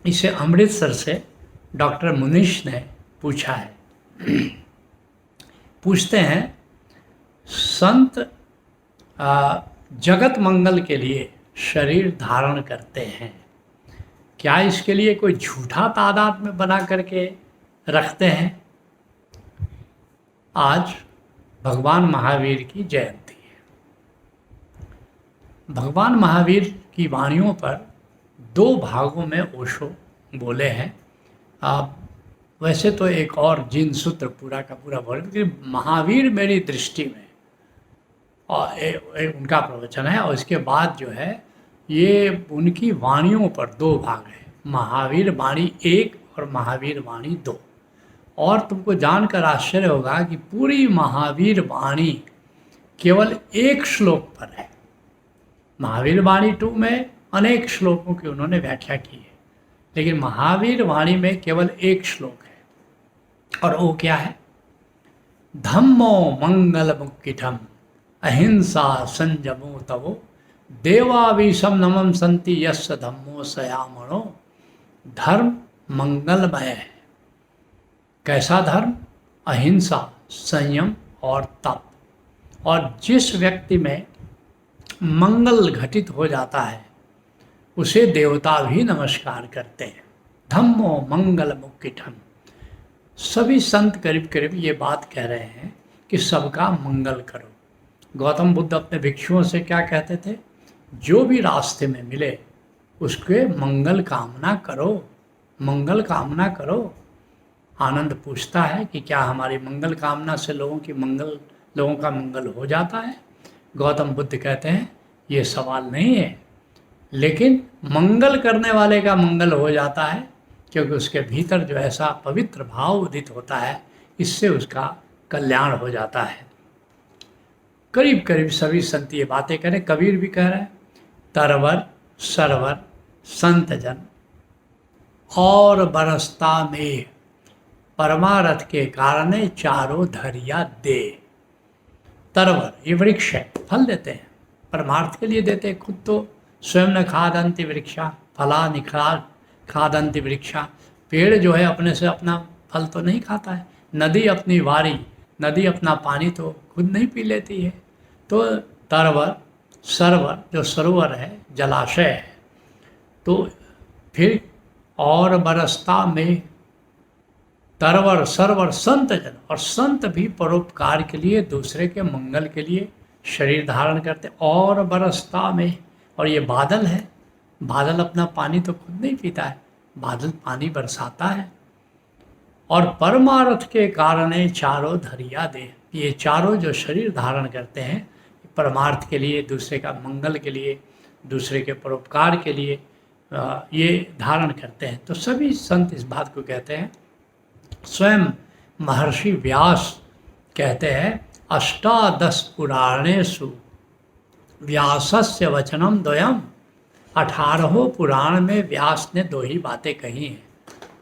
इसे अमृतसर से डॉक्टर मुनीश ने पूछा है। पूछते हैं, संत जगत मंगल के लिए शरीर धारण करते हैं, क्या इसके लिए कोई झूठा तादाद में बना करके रखते हैं? आज भगवान महावीर की जयंती है। भगवान महावीर की वाणियों पर दो भागों में ओशो बोले हैं। वैसे तो एक और जीन सूत्र पूरा का पूरा बोले कि महावीर मेरी दृष्टि में, और एक उनका प्रवचन है, और इसके बाद जो है ये उनकी वाणियों पर दो भाग है, महावीर वाणी 1 और महावीर वाणी 2। और तुमको जानकर आश्चर्य होगा कि पूरी महावीर वाणी केवल एक श्लोक पर है। महावीर वाणी 2 में अनेक श्लोकों की उन्होंने व्याख्या की है, लेकिन महावीर वाणी में केवल एक श्लोक है, और वो क्या है? धम्मो मंगल मुक्किठम अहिंसा संयमो तवो देवावीशम नमम संति यस्य धम्मो सयामणो। धर्म मंगलमय है। कैसा धर्म? अहिंसा, संयम और तप। और जिस व्यक्ति में मंगल घटित हो जाता है उसे देवता भी नमस्कार करते हैं। धम्मो मंगल मुक्किठम। सभी संत करीब करीब ये बात कह रहे हैं कि सबका मंगल करो। गौतम बुद्ध अपने भिक्षुओं से क्या कहते थे? जो भी रास्ते में मिले उसके मंगल कामना करो, मंगल कामना करो। आनंद पूछता है कि क्या हमारी मंगल कामना से लोगों का मंगल हो जाता है? गौतम बुद्ध कहते हैं ये सवाल नहीं है, लेकिन मंगल करने वाले का मंगल हो जाता है, क्योंकि उसके भीतर जो ऐसा पवित्र भाव उदित होता है, इससे उसका कल्याण हो जाता है। करीब करीब सभी संत ये बातें करें। कबीर भी कह रहे हैं, तरवर सरवर संत जन और बरसता में परमारथ के कारण चारों धरिया दे। तरवर ये वृक्ष है, फल देते हैं, परमार्थ के लिए देते हैं। खुद तो स्वयं न खादंति वृक्षा फला निखरा खादंति वृक्षा। पेड़ जो है अपने से अपना फल तो नहीं खाता है। नदी अपनी वारी, नदी अपना पानी तो खुद नहीं पी लेती है। तो तरवर सरवर जो सरोवर है, जलाशय है, तो फिर और बरसता में तरवर सरवर संत जन, और संत भी परोपकार के लिए, दूसरे के मंगल के लिए शरीर धारण करते। और बरसता में, और ये बादल है, बादल अपना पानी तो खुद नहीं पीता है, बादल पानी बरसाता है। और परमार्थ के कारण चारों धरिया दे। ये चारों जो शरीर धारण करते हैं परमार्थ के लिए, दूसरे का मंगल के लिए, दूसरे के परोपकार के लिए ये धारण करते हैं। तो सभी संत इस बात को कहते हैं। स्वयं महर्षि व्यास कहते हैं, अष्टादश पुराणेषु व्यासस्य वचनम द्वयम। 18 पुराण में व्यास ने 2 ही बातें कही हैं।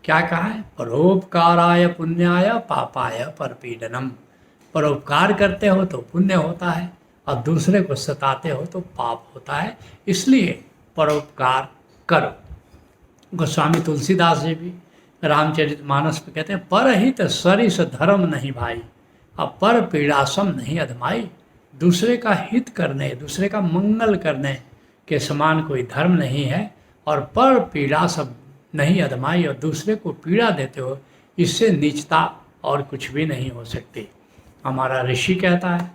क्या कहा है? परोपकाराय पुण्याय पापाय परपीडनम। परोपकार करते हो तो पुण्य होता है, और दूसरे को सताते हो तो पाप होता है, इसलिए परोपकार करो। गोस्वामी तुलसीदास जी भी रामचरितमानस में कहते हैं, परहित सरिस धर्म नहीं भाई, अब पर पीड़ासम नहीं अधमाई। दूसरे का हित करने, दूसरे का मंगल करने के समान कोई धर्म नहीं है, और पर पीड़ा सब नहीं अधमाई, और दूसरे को पीड़ा देते हो, इससे नीचता और कुछ भी नहीं हो सकती। हमारा ऋषि कहता है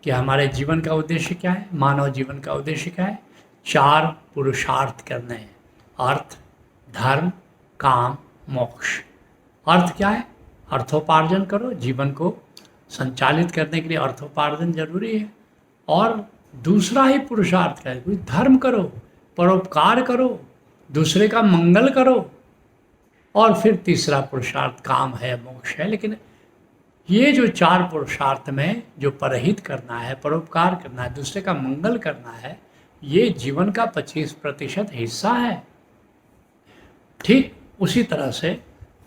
कि हमारे जीवन का उद्देश्य क्या है? मानव जीवन का उद्देश्य क्या है? 4 पुरुषार्थ करने हैं, अर्थ, धर्म, काम, मोक्ष। अर्थ क्या है? अर्थोपार्जन करो। जीवन को संचालित करने के लिए अर्थोपार्जन जरूरी है। और दूसरा ही पुरुषार्थ क्या है? कुछ धर्म करो, परोपकार करो, दूसरे का मंगल करो। और फिर तीसरा पुरुषार्थ काम है, मोक्ष है। लेकिन ये जो 4 पुरुषार्थ में जो परहित करना है, परोपकार करना है, दूसरे का मंगल करना है, ये जीवन का 25% हिस्सा है। ठीक उसी तरह से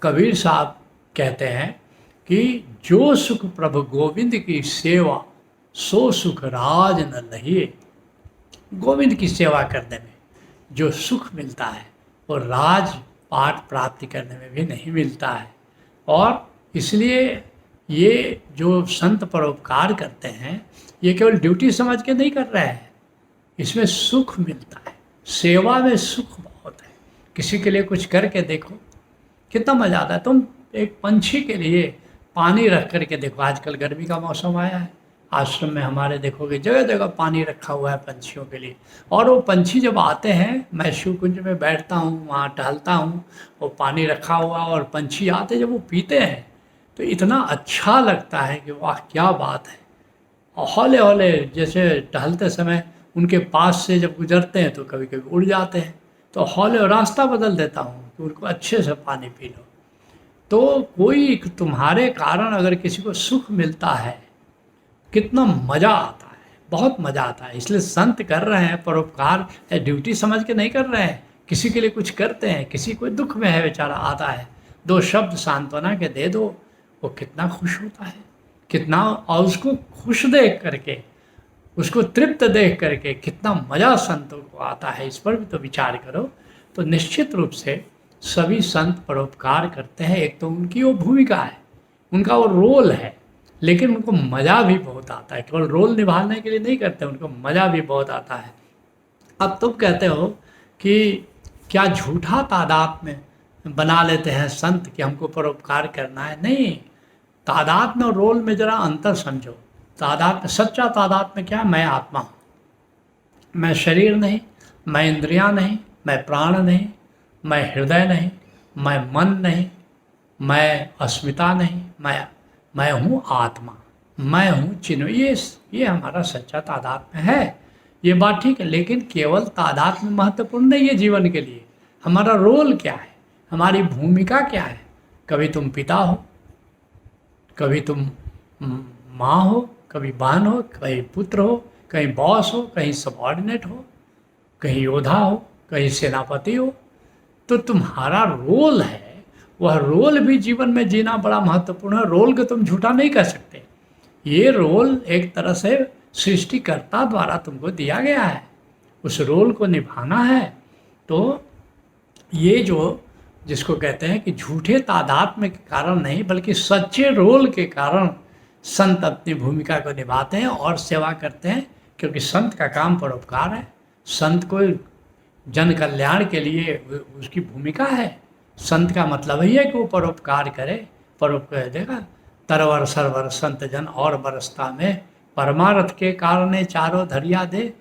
कबीर साहब कहते हैं कि जो सुख प्रभु गोविंद की सेवा सो सुख राज न लहिए। गोविंद की सेवा करने में जो सुख मिलता है वो राज पाठ प्राप्ति करने में भी नहीं मिलता है। और इसलिए ये जो संत परोपकार करते हैं, ये केवल ड्यूटी समझ के नहीं कर रहे हैं, इसमें सुख मिलता है, सेवा में सुख बहुत है। किसी के लिए कुछ करके देखो, कितना मज़ा आता है। तुम एक पंछी के लिए पानी रख करके देखो, आजकल गर्मी का मौसम आया है, आश्रम में हमारे देखोगे जगह जगह पानी रखा हुआ है पंछियों के लिए। और वो पंछी जब आते हैं, मैं शिव कुंज में बैठता हूँ, वहाँ टहलता हूँ, वो पानी रखा हुआ और पंछी आते जब वो पीते हैं तो इतना अच्छा लगता है कि वाह क्या बात है। और हौले हौले जैसे टहलते समय उनके पास से जब गुजरते हैं तो कभी कभी उड़ जाते हैं, तो हौले रास्ता बदल देता हूँ कि उनको अच्छे से पानी पी लो। तो कोई तुम्हारे कारण अगर किसी को सुख मिलता है, कितना मज़ा आता है, बहुत मज़ा आता है। इसलिए संत कर रहे हैं परोपकार, ड्यूटी समझ के नहीं कर रहे हैं, किसी के लिए कुछ करते हैं। किसी कोई दुख में है बेचारा, आता है, 2 शब्द सांत्वना के दे दो, वो कितना खुश होता है, कितना। और उसको खुश देख करके, उसको तृप्त देख करके कितना मज़ा संतों को आता है, इस पर भी तो विचार करो। तो निश्चित रूप से सभी संत परोपकार करते हैं। एक तो उनकी वो भूमिका है, उनका वो रोल है, लेकिन उनको मज़ा भी बहुत आता है। केवल रोल निभाने के लिए नहीं करते, उनको मज़ा भी बहुत आता है। अब तुम कहते हो कि क्या झूठा तादात्म्य बना लेते हैं संत कि हमको परोपकार करना है। नहीं, तादात्म्य और रोल में ज़रा अंतर समझो। तादात्म्य, सच्चा तादात्म्य क्या है? मैं आत्मा हूँ, मैं शरीर नहीं, मैं इंद्रियां नहीं, मैं प्राण नहीं, मैं हृदय नहीं, मैं मन नहीं, मैं अस्मिता नहीं, मैं हूँ आत्मा, मैं हूँ चिन्मय। ये हमारा सच्चा तादात्म्य है। ये बात ठीक है, लेकिन केवल तादात्म्य महत्वपूर्ण नहीं है जीवन के लिए। हमारा रोल क्या है, हमारी भूमिका क्या है? कभी तुम पिता हो, कभी तुम माँ हो, कभी बहन हो, कहीं पुत्र हो, कहीं बॉस हो, कहीं सबॉर्डिनेट हो, कहीं योद्धा हो, कहीं सेनापति हो। तो तुम्हारा रोल है, वह रोल भी जीवन में जीना बड़ा महत्वपूर्ण है। रोल को तुम झूठा नहीं कर सकते। ये रोल एक तरह से सृष्टिकर्ता द्वारा तुमको दिया गया है, उस रोल को निभाना है। तो ये जो जिसको कहते हैं कि झूठे तादात्म्य के कारण नहीं, बल्कि सच्चे रोल के कारण संत अपनी भूमिका को निभाते हैं और सेवा करते हैं। क्योंकि संत का काम परोपकार है, संत को जन कल्याण के लिए उसकी भूमिका है। संत का मतलब ही है कि वो परोपकार करे। परोपकार देगा तरवर सरवर संत जन और बरसता में, परमार्थ के कारणे चारों धरिया दे।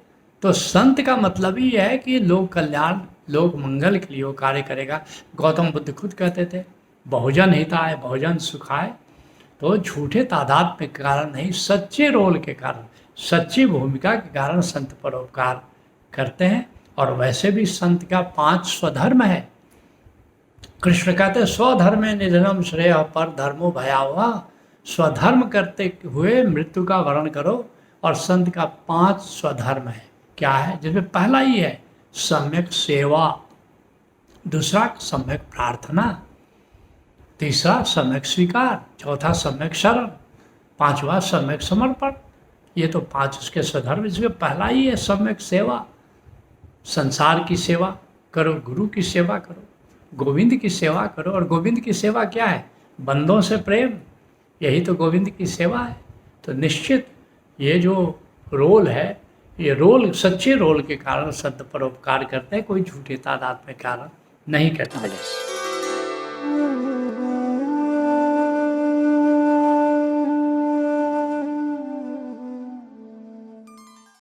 तो संत का मतलब ही है कि लोक कल्याण, लोक मंगल के लिए वो कार्य करेगा। गौतम बुद्ध खुद कहते थे बहुजन हिताय बहुजन सुखाय। तो झूठे तादात्म्य के कारण नहीं, सच्चे रोल के कारण, सच्ची भूमिका के कारण संत परोपकार करते हैं। और वैसे भी संत का 5 स्वधर्म है। कृष्ण कहते हैं स्वधर्मे निधनम श्रेय पर धर्मो भयावह। स्वधर्म करते हुए मृत्यु का वर्ण करो। और संत का 5 स्वधर्म है। क्या है? जिसमें पहला ही है सम्यक सेवा, दूसरा सम्यक प्रार्थना, तीसरा सम्यक स्वीकार, चौथा सम्यक शरण, 5वां सम्यक समर्पण। ये तो 5 उसके स्वधर्म। इसमें पहला ही है सम्यक सेवा। संसार की सेवा करो, गुरु की सेवा करो, गोविंद की सेवा करो। और गोविंद की सेवा क्या है? बंदों से प्रेम, यही तो गोविंद की सेवा है। तो निश्चित ये जो रोल है, ये रोल सच्चे रोल के कारण संत परोपकार करते हैं, कोई झूठे तादाद में कारण नहीं करता।